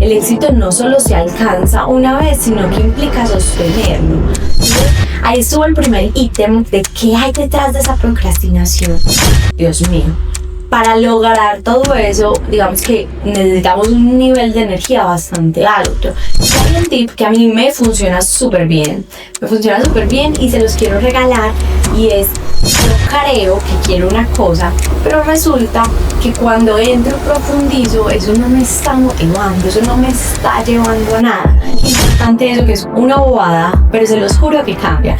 el éxito no solo se alcanza una vez, sino que implica sostenerlo. Ahí estuvo el primer ítem de qué hay detrás de esa procrastinación. Dios mío. Para lograr todo eso, digamos que necesitamos un nivel de energía bastante alto. Hay un tip que a mí me funciona súper bien. Y se los quiero regalar, y es: yo creo que quiero una cosa, pero resulta que cuando entro profundizo, eso no me está motivando, eso no me está llevando a nada. Qué importante eso, que es una bobada, pero se los juro que cambia.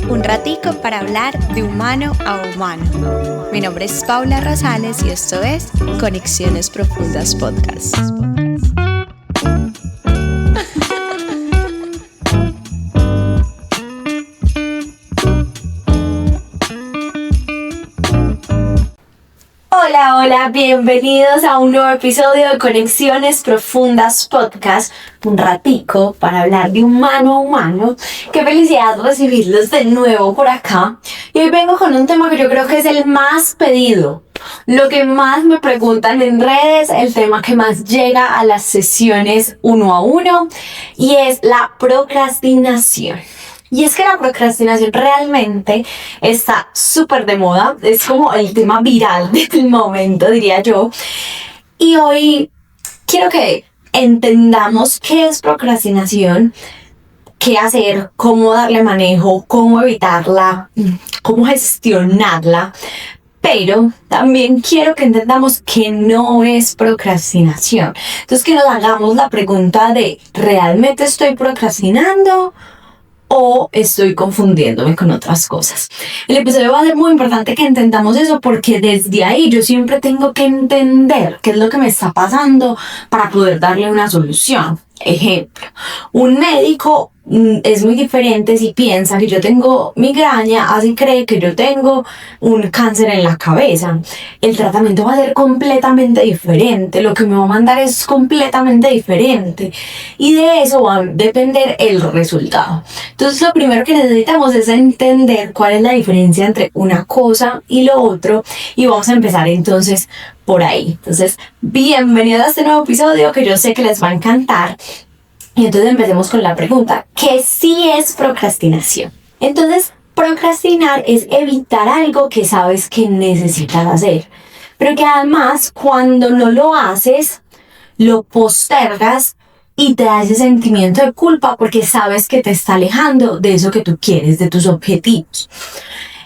Un ratico para hablar de humano a humano. Mi nombre es Paula Rosales y esto es Conexiones Profundas Podcast. Hola, bienvenidos a un nuevo episodio de Conexiones Profundas Podcast, un ratico para hablar de humano a humano. Qué felicidad recibirlos de nuevo por acá. Y hoy vengo con un tema que yo creo que es el más pedido, lo que más me preguntan en redes, el tema que más llega a las sesiones uno a uno, y es la procrastinación. Y es que la procrastinación realmente está súper de moda, es como el tema viral del momento, diría yo. Y hoy quiero que entendamos qué es procrastinación, qué hacer, cómo darle manejo, cómo evitarla, cómo gestionarla. Pero también quiero que entendamos que no es procrastinación. Entonces, que nos hagamos la pregunta de: ¿realmente estoy procrastinando o estoy confundiéndome con otras cosas? El episodio va a ser muy importante que entendamos eso, porque desde ahí yo siempre tengo que entender qué es lo que me está pasando para poder darle una solución. Ejemplo, un médico es muy diferente si piensa que yo tengo migraña, así cree que yo tengo un cáncer en la cabeza. El tratamiento va a ser completamente diferente, lo que me va a mandar es completamente diferente, y de eso va a depender el resultado. Entonces, lo primero que necesitamos es entender cuál es la diferencia entre una cosa y lo otro, y vamos a empezar entonces por ahí. Entonces, bienvenidos a este nuevo episodio que yo sé que les va a encantar. Y entonces empecemos con la pregunta: ¿qué sí es procrastinación? Entonces, procrastinar es evitar algo que sabes que necesitas hacer, pero que además, cuando no lo haces, lo postergas y te da ese sentimiento de culpa porque sabes que te está alejando de eso que tú quieres, de tus objetivos.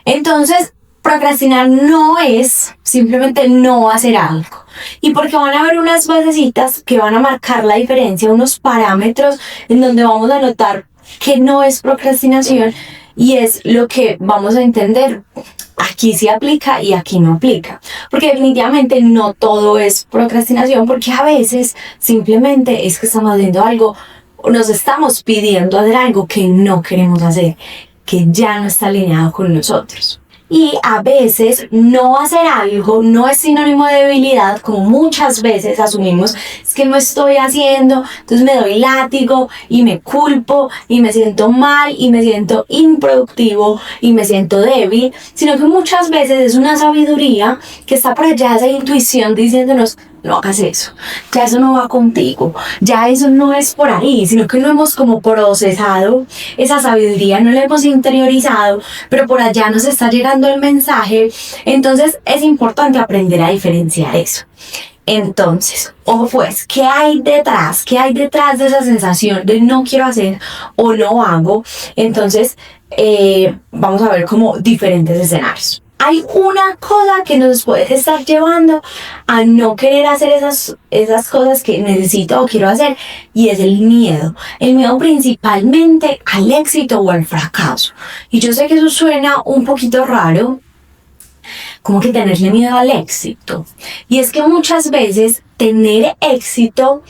Entonces, procrastinar no es simplemente no hacer algo. Y porque van a haber unas basecitas que van a marcar la diferencia, unos parámetros en donde vamos a notar que no es procrastinación, y es lo que vamos a entender. Aquí sí aplica y aquí no aplica, porque definitivamente no todo es procrastinación, porque a veces simplemente es que estamos haciendo algo, nos estamos pidiendo hacer algo que no queremos hacer, que ya no está alineado con nosotros. Y a veces no hacer algo no es sinónimo de debilidad, como muchas veces asumimos. Es que no estoy haciendo, entonces me doy látigo y me culpo y me siento mal y me siento improductivo y me siento débil, sino que muchas veces es una sabiduría que está por allá, esa intuición diciéndonos: no hagas eso, ya eso no va contigo, ya eso no es por ahí, sino que no hemos como procesado esa sabiduría, no la hemos interiorizado, pero por allá nos está llegando el mensaje. Entonces es importante aprender a diferenciar eso. Entonces, ojo pues, ¿qué hay detrás? ¿Qué hay detrás de esa sensación de no quiero hacer o no hago? Entonces, vamos a ver como diferentes escenarios. Hay una cosa que nos puede estar llevando a no querer hacer esas cosas que necesito o quiero hacer, y es el miedo. El miedo principalmente al éxito o al fracaso. Y yo sé que eso suena un poquito raro, como que tenerle miedo al éxito. Y es que muchas veces tener éxito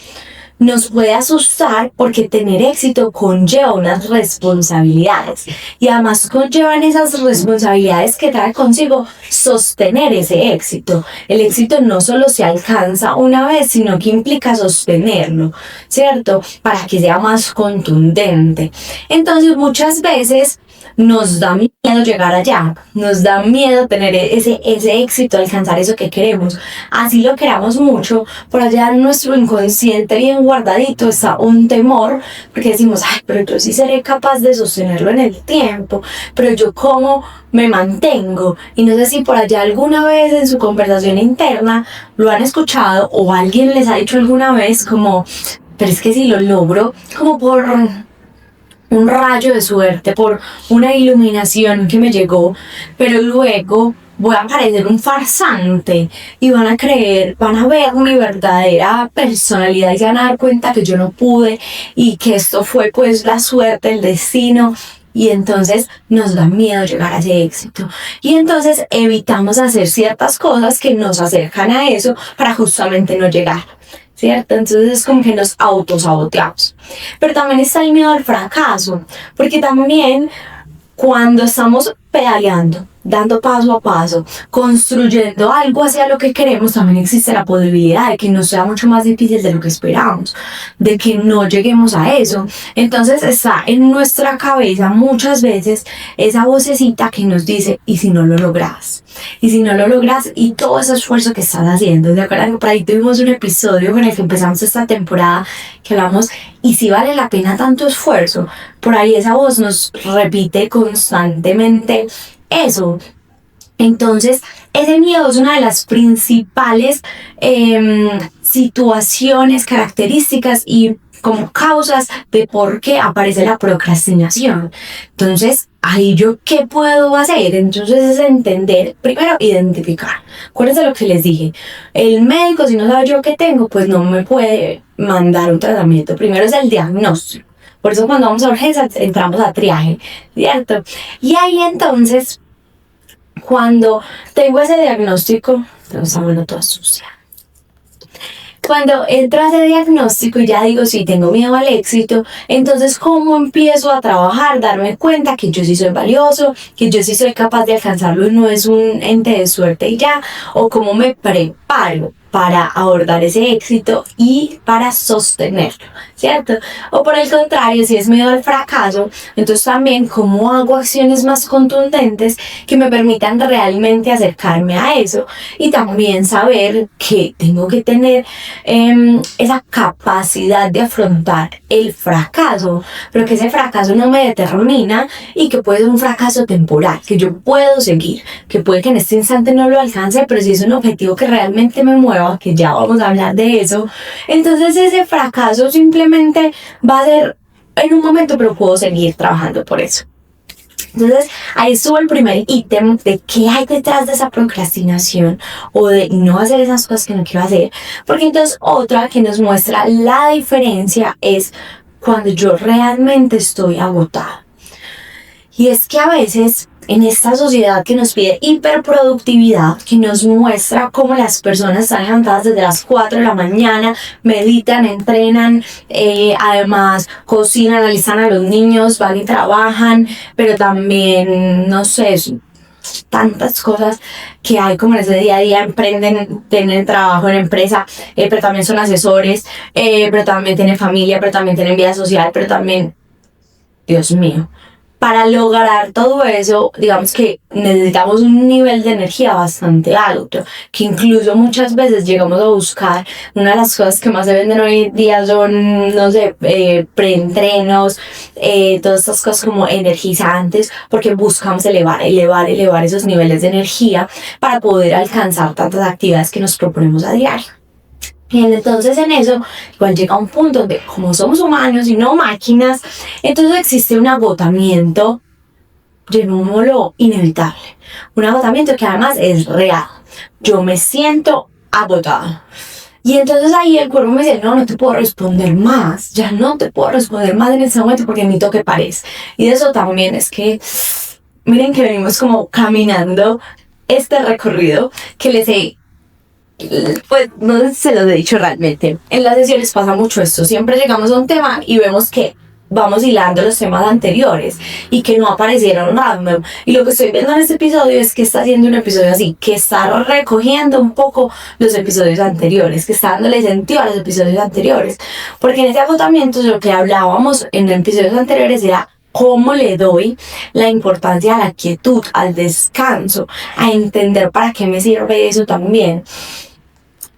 nos puede asustar, porque tener éxito conlleva unas responsabilidades, y además conllevan esas responsabilidades que trae consigo sostener ese éxito. El éxito no solo se alcanza una vez, sino que implica sostenerlo, ¿cierto? Para que sea más contundente. Entonces, muchas veces nos da miedo llegar allá, nos da miedo tener ese éxito, alcanzar eso que queremos. Así lo queramos mucho, por allá en nuestro inconsciente bien guardadito está un temor, porque decimos, ay, pero yo sí seré capaz de sostenerlo en el tiempo, pero yo cómo me mantengo. Y no sé si por allá alguna vez en su conversación interna lo han escuchado o alguien les ha dicho alguna vez como, pero es que si lo logro, como por un rayo de suerte, por una iluminación que me llegó, pero luego voy a parecer un farsante y van a creer, van a ver mi verdadera personalidad y se van a dar cuenta que yo no pude y que esto fue pues la suerte, el destino. Y entonces nos da miedo llegar a ese éxito. Y entonces evitamos hacer ciertas cosas que nos acercan a eso para justamente no llegar, ¿cierto? Entonces es como que nos autosaboteamos. Pero también está el miedo al fracaso, porque también cuando estamos pedaleando, dando paso a paso, construyendo algo hacia lo que queremos, también existe la posibilidad de que nos sea mucho más difícil de lo que esperamos, de que no lleguemos a eso. Entonces está en nuestra cabeza muchas veces esa vocecita que nos dice, ¿y si no lo logras? Y si no lo logras y todo ese esfuerzo que estás haciendo. ¿De acuerdo? Por ahí tuvimos un episodio con el que empezamos esta temporada que hablamos, ¿y si vale la pena tanto esfuerzo? Por ahí esa voz nos repite constantemente eso. Entonces, ese miedo es una de las principales situaciones, características y como causas de por qué aparece la procrastinación. Entonces, ahí yo, ¿qué puedo hacer? Entonces es entender, primero identificar. Acuérdense lo que les dije. El médico, si no sabe yo qué tengo, pues no me puede mandar un tratamiento. Primero es el diagnóstico. Por eso cuando vamos a urgencias entramos a triaje, ¿cierto? Y ahí entonces, cuando tengo ese diagnóstico, esta mano toda sucia. Cuando entro a ese diagnóstico y ya digo, sí, tengo miedo al éxito, entonces, ¿cómo empiezo a trabajar? Darme cuenta que yo sí soy valioso, que yo sí soy capaz de alcanzarlo y no es un ente de suerte y ya, o cómo me preparo para abordar ese éxito y para sostenerlo, ¿cierto? O por el contrario, si es miedo al fracaso, entonces también cómo hago acciones más contundentes que me permitan realmente acercarme a eso y también saber que tengo que tener esa capacidad de afrontar el fracaso, pero que ese fracaso no me determina y que puede ser un fracaso temporal, que yo puedo seguir, que puede que en este instante no lo alcance, pero si es un objetivo que realmente me mueva, que ya vamos a hablar de eso, entonces ese fracaso simplemente va a ser en un momento, pero puedo seguir trabajando por eso. Entonces ahí estuvo el primer ítem de qué hay detrás de esa procrastinación o de no hacer esas cosas que no quiero hacer, porque entonces otra que nos muestra la diferencia es cuando yo realmente estoy agotada. Y es que a veces en esta sociedad que nos pide hiperproductividad, que nos muestra cómo las personas están levantadas desde las 4 de la mañana, meditan, entrenan, además cocinan, alistan a los niños, van y trabajan, pero también, no sé, tantas cosas que hay como en ese día a día, emprenden, tienen trabajo en empresa, pero también son asesores, pero también tienen familia, pero también tienen vida social, pero también, Dios mío. Para lograr todo eso, digamos que necesitamos un nivel de energía bastante alto, que incluso muchas veces llegamos a buscar. Una de las cosas que más se venden hoy en día son, no sé, preentrenos, todas estas cosas como energizantes, porque buscamos elevar esos niveles de energía para poder alcanzar tantas actividades que nos proponemos a diario. Y entonces en eso, igual llega un punto donde como somos humanos y no máquinas, entonces existe un agotamiento, llamémoslo inevitable. Un agotamiento que además es real. Yo me siento agotada. Y entonces ahí el cuerpo me dice, no te puedo responder más, ya no te puedo responder más en este momento porque necesito que pares. Y de eso también es que, miren que venimos como caminando este recorrido que les he... Pues no sé si se los he dicho realmente. En las sesiones pasa mucho esto. Siempre llegamos a un tema y vemos que vamos hilando los temas anteriores y que no aparecieron random. Y lo que estoy viendo en este episodio es que está haciendo un episodio así, que está recogiendo un poco los episodios anteriores, que está dándole sentido a los episodios anteriores. Porque en ese agotamiento, lo que hablábamos en los episodios anteriores era cómo le doy la importancia a la quietud, al descanso, a entender para qué me sirve eso también.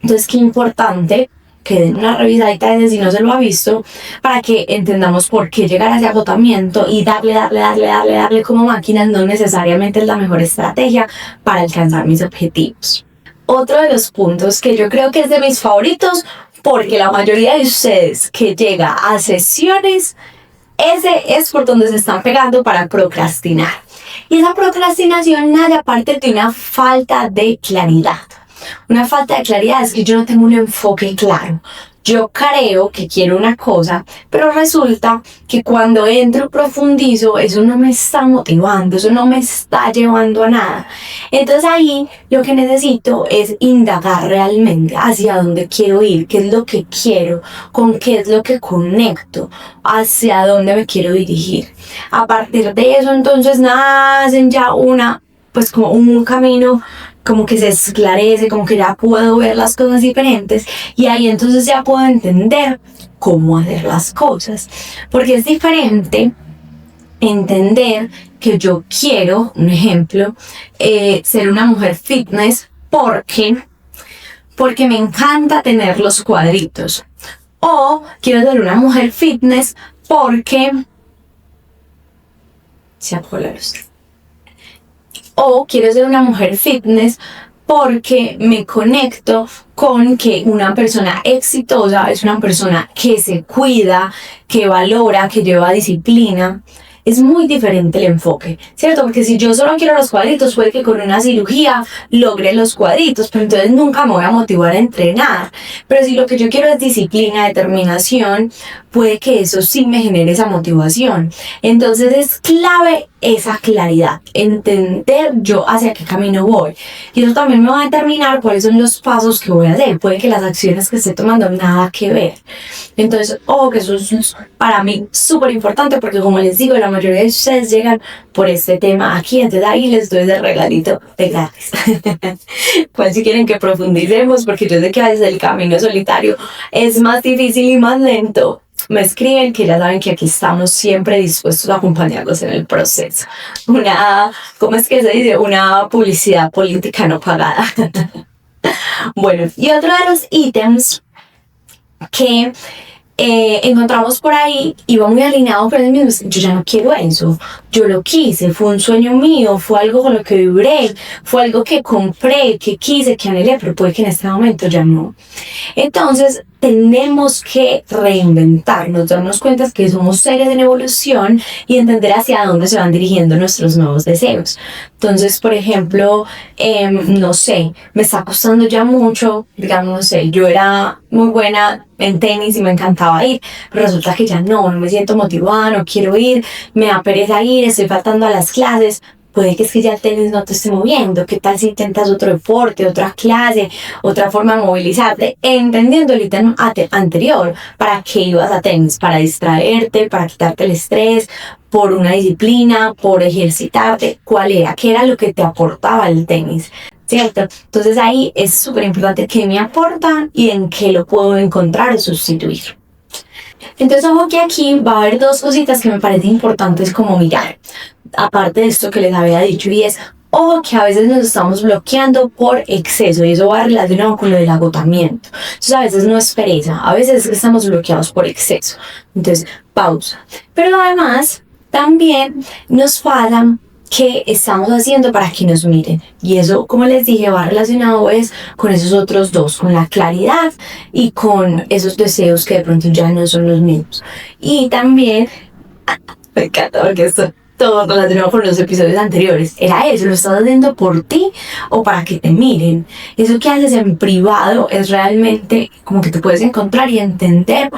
Entonces, qué importante que den una revisadita de si no se lo ha visto, para que entendamos por qué llegar a ese agotamiento y darle como máquinas no necesariamente es la mejor estrategia para alcanzar mis objetivos. Otro de los puntos que yo creo que es de mis favoritos, porque la mayoría de ustedes que llega a sesiones, ese es por donde se están pegando para procrastinar. Y esa procrastinación nace aparte de una falta de claridad. Una falta de claridad es que yo no tengo un enfoque claro. Yo creo que quiero una cosa, pero resulta que cuando entro y profundizo, eso no me está motivando, eso no me está llevando a nada. Entonces ahí lo que necesito es indagar realmente hacia dónde quiero ir, qué es lo que quiero, con qué es lo que conecto, hacia dónde me quiero dirigir. A partir de eso entonces nacen ya pues como un camino, como que se esclarece, como que ya puedo ver las cosas diferentes y ahí entonces ya puedo entender cómo hacer las cosas, porque es diferente entender que yo quiero, un ejemplo, ser una mujer fitness porque me encanta tener los cuadritos, o quiero ser una mujer fitness porque se apagó la luz. O quiero ser una mujer fitness porque me conecto con que una persona exitosa es una persona que se cuida, que valora, que lleva disciplina. Es muy diferente el enfoque, ¿cierto? Porque si yo solo quiero los cuadritos, puede que con una cirugía logre los cuadritos, pero entonces nunca me voy a motivar a entrenar. Pero si lo que yo quiero es disciplina, determinación, puede que eso sí me genere esa motivación. Entonces es clave esa claridad, entender yo hacia qué camino voy. Y eso también me va a determinar cuáles son los pasos que voy a hacer. Puede que las acciones que esté tomando nada que ver. Entonces, que eso es para mí súper importante porque como les digo, la mayoría de ustedes llegan por este tema aquí, entonces ahí les doy de regalito de gratis. ¿Cuál si quieren que profundicemos? Porque yo sé que a veces el camino solitario es más difícil y más lento. Me escriben que ya saben que aquí estamos siempre dispuestos a acompañarlos en el proceso. ¿Cómo es que se dice? Una publicidad política no pagada. Bueno, y otro de los ítems que encontramos por ahí y va muy alineado con el mismo. Yo ya no quiero eso, yo lo quise, fue un sueño mío, fue algo con lo que vibré, fue algo que compré, que quise, que anhelé, pero puede que en este momento ya no. Entonces tenemos que reinventarnos, darnos cuenta que somos seres en evolución y entender hacia dónde se van dirigiendo nuestros nuevos deseos. Entonces, por ejemplo, no sé, me está costando ya mucho, digamos, no sé, yo era muy buena en tenis y me encantaba ir, pero resulta que ya no me siento motivada, no quiero ir, me da pereza ir, estoy faltando a las clases. Puede que es que ya el tenis no te esté moviendo. ¿Qué tal si intentas otro deporte, otra clase, otra forma de movilizarte? Entendiendo el ítem anterior, ¿para qué ibas a tenis? Para distraerte, para quitarte el estrés, por una disciplina, por ejercitarte. ¿Cuál era? ¿Qué era lo que te aportaba el tenis? ¿Cierto? Entonces ahí es súper importante qué me aportan y en qué lo puedo encontrar o sustituir. Entonces, ojo que aquí va a haber dos cositas que me parecen importantes como mirar. Aparte de esto que les había dicho, y es, ojo que a veces nos estamos bloqueando por exceso y eso va relacionado con lo del agotamiento. Entonces a veces no es pereza, a veces es que estamos bloqueados por exceso. Entonces, pausa. Pero además, también nos pasa que estamos haciendo para que nos miren. Y eso, como les dije, va relacionado con esos otros dos, con la claridad y con esos deseos que de pronto ya no son los mismos. Y también, me encanta porque esto todo relacionado con los episodios anteriores, era eso, lo estás haciendo por ti o para que te miren. Eso que haces en privado es realmente como que te puedes encontrar y entender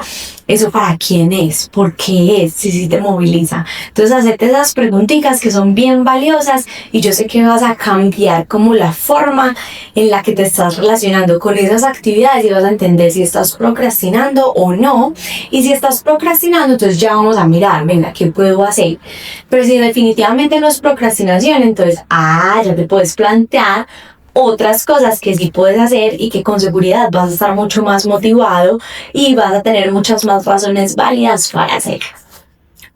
eso para quién es, por qué es, si te moviliza. Entonces hacerte esas preguntitas que son bien valiosas y yo sé que vas a cambiar como la forma en la que te estás relacionando con esas actividades y vas a entender si estás procrastinando o no. Y si estás procrastinando, entonces ya vamos a mirar, venga, ¿qué puedo hacer? Pero si definitivamente no es procrastinación, entonces, ya te puedes plantear otras cosas que sí puedes hacer y que con seguridad vas a estar mucho más motivado y vas a tener muchas más razones válidas para hacerlas.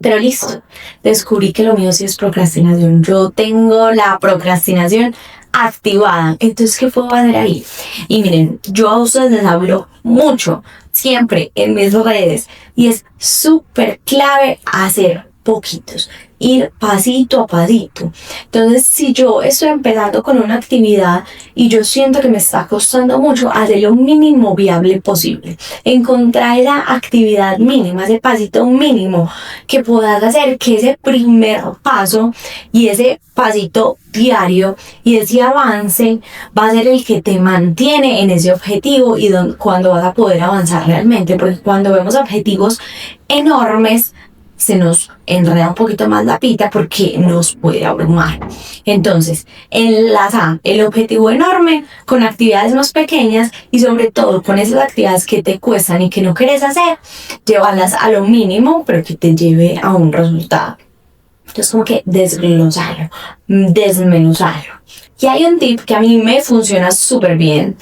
Pero listo, descubrí que lo mío sí es procrastinación. Yo tengo la procrastinación activada. Entonces, ¿qué puedo hacer ahí? Y miren, yo a ustedes les hablo mucho, siempre en mis redes, y es súper clave hacer poquitos, ir pasito a pasito. Entonces, si yo estoy empezando con una actividad y yo siento que me está costando mucho, hacer lo mínimo viable posible. Encontrar esa actividad mínima, ese pasito mínimo que puedas hacer, que ese primer paso y ese pasito diario y ese avance va a ser el que te mantiene en ese objetivo y cuando vas a poder avanzar realmente, porque cuando vemos objetivos enormes se nos enreda un poquito más la pita porque nos puede abrumar. Entonces, enlaza el objetivo enorme con actividades más pequeñas y sobre todo con esas actividades que te cuestan y que no quieres hacer, llevarlas a lo mínimo pero que te lleve a un resultado. Entonces, como que desglosarlo, desmenuzarlo. Y hay un tip que a mí me funciona súper bien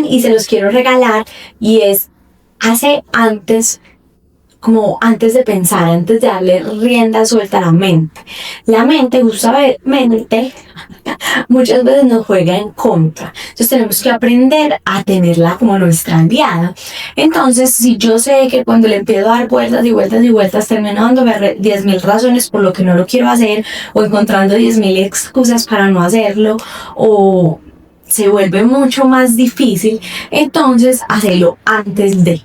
y se los quiero regalar, y es antes de pensar, antes de darle rienda suelta a la mente. La mente, justamente, muchas veces nos juega en contra. Entonces tenemos que aprender a tenerla como nuestra aliada. Entonces, si yo sé que cuando le empiezo a dar vueltas y vueltas y vueltas, termino dándome 10.000 razones por lo que no lo quiero hacer, o encontrando 10.000 excusas para no hacerlo, o se vuelve mucho más difícil, entonces hacerlo antes de.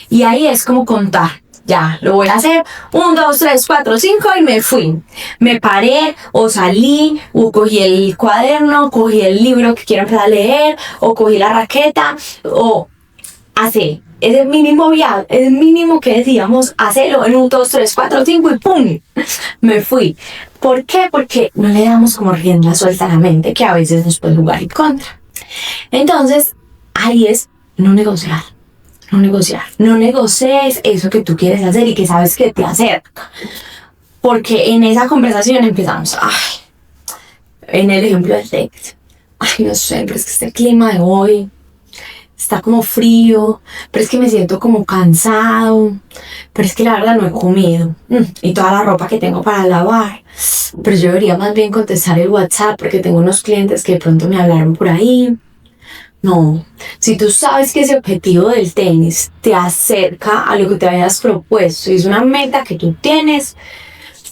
Y ahí es como contar. Ya, lo voy a hacer, 1, 2, 3, 4, 5 y me fui. Me paré, o salí, o cogí el cuaderno, cogí el libro que quiero empezar a leer, o cogí la raqueta, o hacer. Es el mínimo viable, es el mínimo que decíamos, hacerlo en 1, 2, 3, 4, 5 y ¡pum! Me fui. ¿Por qué? Porque no le damos como rienda suelta a la mente, que a veces nos puede jugar en contra. Entonces, ahí es no negociar. No negocies eso que tú quieres hacer y que sabes que te acerca. Porque en esa conversación empezamos, en el ejemplo del texto, no sé, pero es que este clima de hoy está como frío, pero es que me siento como cansado, pero es que la verdad no he comido, y toda la ropa que tengo para lavar, pero yo debería más bien contestar el WhatsApp porque tengo unos clientes que de pronto me hablaron por ahí. No, si tú sabes que ese objetivo del tenis te acerca a lo que te habías propuesto y es una meta que tú tienes,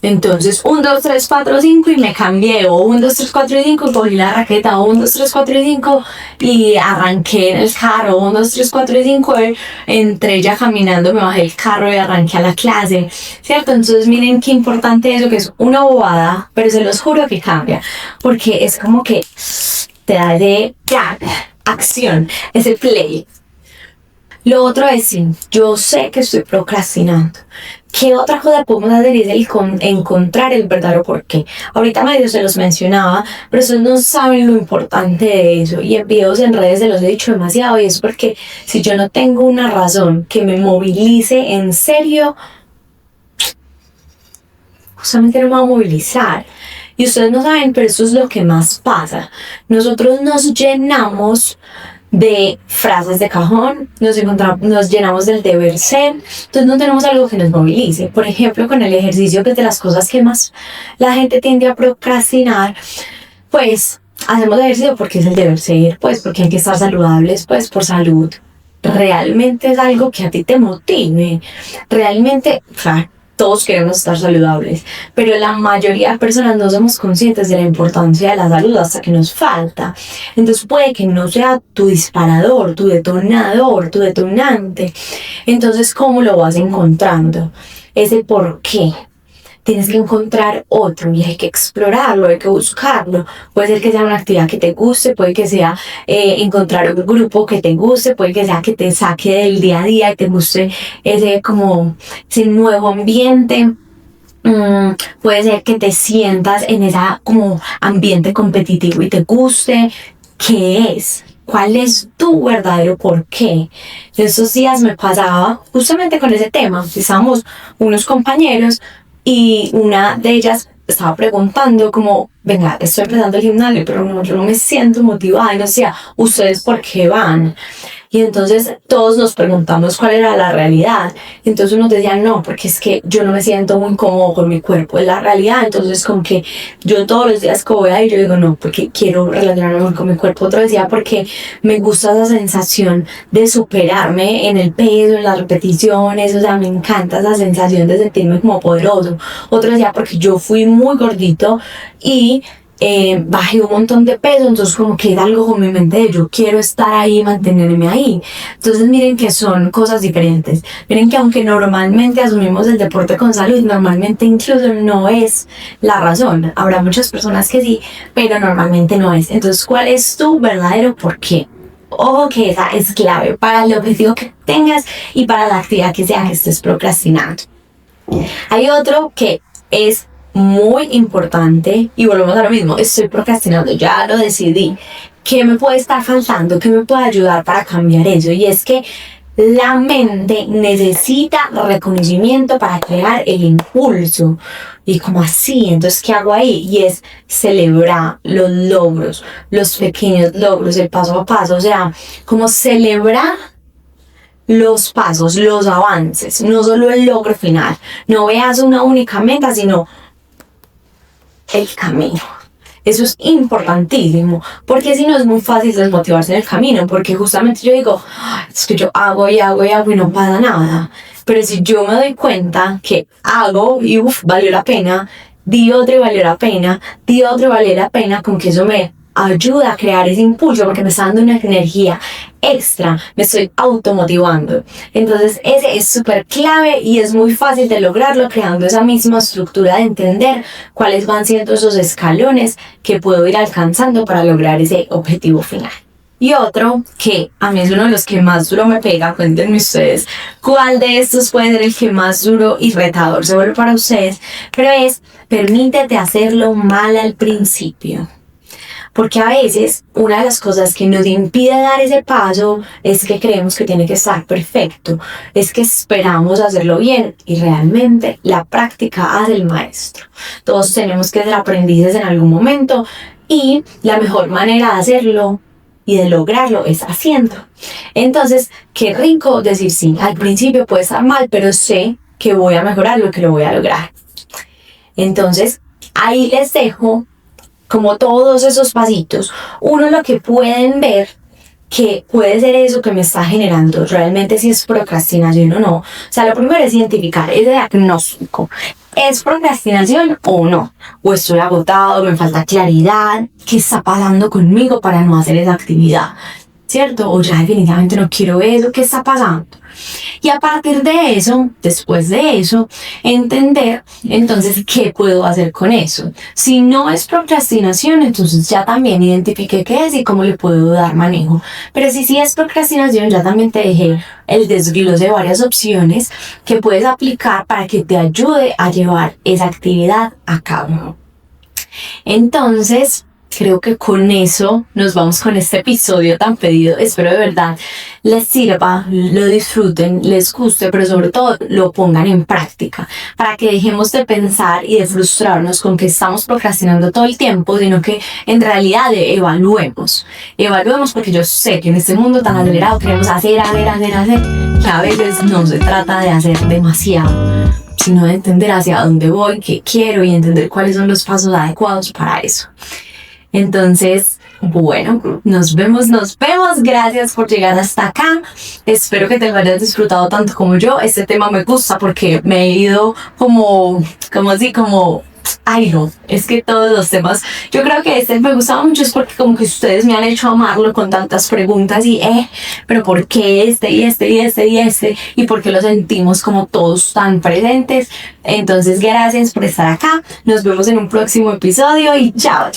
entonces 1, 2, 3, 4, 5 y me cambié, o 1, 2, 3, 4 y 5 y cogí la raqueta, o 1, 2, 3, 4 y 5 y arranqué en el carro, 1, 2, 3, 4 y 5 entré ya caminando, me bajé el carro y arranqué a la clase, ¿cierto? Entonces miren qué importante eso, que es una bobada, pero se los juro que cambia, porque es como que te da de acción, ese play. Lo otro es, sí, yo sé que estoy procrastinando. ¿Qué otra cosa podemos hacer? Es encontrar el verdadero porqué. Ahorita medio se los mencionaba, pero ustedes no saben lo importante de eso. Y en videos en redes se los he dicho demasiado, y es porque si yo no tengo una razón que me movilice en serio, justamente no me voy a movilizar. Y ustedes no saben, pero eso es lo que más pasa. Nosotros nos llenamos de frases de cajón, nos llenamos del deber ser, entonces no tenemos algo que nos movilice. Por ejemplo, con el ejercicio, que es de las cosas que más la gente tiende a procrastinar, pues hacemos ejercicio porque es el deber ser, pues porque hay que estar saludables, pues por salud. Realmente es algo que a ti te motive, realmente, claro, todos queremos estar saludables, pero la mayoría de personas no somos conscientes de la importancia de la salud hasta que nos falta. Entonces puede que no sea tu disparador, tu detonador, tu detonante. Entonces, ¿cómo lo vas encontrando? Ese por qué. Tienes que encontrar otro y hay que explorarlo, hay que buscarlo. Puede ser que sea una actividad que te guste, puede que sea encontrar un grupo que te guste, puede que sea que te saque del día a día y te guste ese nuevo ambiente. Puede ser que te sientas en ese como ambiente competitivo y te guste. ¿Qué es? ¿Cuál es tu verdadero porqué? Estos días me pasaba justamente con ese tema. Estábamos unos compañeros y una de ellas estaba preguntando como, venga, estoy empezando el gimnasio, pero no, yo no me siento motivada. Y nos decía, ¿ustedes por qué van? Y entonces todos nos preguntamos cuál era la realidad. Entonces unos decían, no, porque es que yo no me siento muy cómodo con mi cuerpo, es la realidad. Entonces como que yo todos los días que voy a ir, yo digo, no, porque quiero relacionarme con mi cuerpo. Otro decía, porque me gusta esa sensación de superarme en el peso, en las repeticiones, o sea, me encanta esa sensación de sentirme como poderoso. Otro decía, porque yo fui muy gordito y bajé un montón de peso, entonces como que era algo con mi mente de yo quiero estar ahí, mantenerme ahí. Entonces miren que son cosas diferentes. Miren que aunque normalmente asumimos el deporte con salud, normalmente incluso no es la razón. Habrá muchas personas que sí, pero normalmente no es. Entonces, ¿cuál es tu verdadero por qué? Ojo que esa es clave para el objetivo que tengas y para la actividad que sea que estés procrastinando. Hay otro que es muy importante y volvemos a lo mismo, estoy procrastinando, ya lo decidí. ¿Qué me puede estar faltando? ¿Qué me puede ayudar para cambiar eso? Y es que la mente necesita reconocimiento para crear el impulso. ¿Y como así? Entonces, ¿qué hago ahí? Y es celebrar los logros, los pequeños logros, el paso a paso. O sea, como celebrar los pasos, los avances, no solo el logro final. No veas una única meta, sino el camino. Eso es importantísimo, porque si no es muy fácil desmotivarse en el camino, porque justamente yo digo, es que yo hago y hago y hago y no pasa nada. Pero si yo me doy cuenta que hago y valió la pena, di otro y valió la pena, di otro y valió la pena, con que eso me ayuda a crear ese impulso, porque me está dando una energía extra, me estoy automotivando. Entonces ese es súper clave y es muy fácil de lograrlo creando esa misma estructura de entender cuáles van siendo esos escalones que puedo ir alcanzando para lograr ese objetivo final. Y otro que a mí es uno de los que más duro me pega, cuéntenme ustedes cuál de estos puede ser el que más duro y retador se vuelve para ustedes, pero es permítete hacerlo mal al principio. Porque a veces una de las cosas que nos impide dar ese paso es que creemos que tiene que estar perfecto, es que esperamos hacerlo bien y realmente la práctica hace el maestro. Todos tenemos que ser aprendices en algún momento y la mejor manera de hacerlo y de lograrlo es haciendo. Entonces, qué rico decir sí, al principio puede estar mal, pero sé que voy a mejorarlo y que lo voy a lograr. Entonces, ahí les dejo como todos esos pasitos. Uno, lo que pueden ver que puede ser eso que me está generando realmente si es procrastinación o no. O sea, lo primero es identificar ese diagnóstico. ¿Es procrastinación o no? ¿O estoy agotado, me falta claridad? ¿Qué está pasando conmigo para no hacer esa actividad? ¿Cierto? O ya definitivamente no quiero eso. ¿Qué está pasando? Y a partir de eso, después de eso, entender entonces qué puedo hacer con eso. Si no es procrastinación, entonces ya también identifiqué qué es y cómo le puedo dar manejo. Pero si sí es procrastinación, ya también te dejé el desglose de varias opciones que puedes aplicar para que te ayude a llevar esa actividad a cabo. Entonces, creo que con eso nos vamos con este episodio tan pedido. Espero de verdad les sirva, lo disfruten, les guste, pero sobre todo lo pongan en práctica para que dejemos de pensar y de frustrarnos con que estamos procrastinando todo el tiempo, sino que en realidad evaluemos porque yo sé que en este mundo tan acelerado queremos hacer, que a veces no se trata de hacer demasiado, sino de entender hacia dónde voy, qué quiero y entender cuáles son los pasos adecuados para eso. Entonces, bueno, nos vemos, gracias por llegar hasta acá, espero que te lo hayas disfrutado tanto como yo. Este tema me gusta porque me he ido ay no, es que todos los temas, yo creo que este me gustaba mucho es porque como que ustedes me han hecho amarlo con tantas preguntas y pero ¿por qué y por qué lo sentimos como todos tan presentes? Entonces gracias por estar acá, nos vemos en un próximo episodio y chao.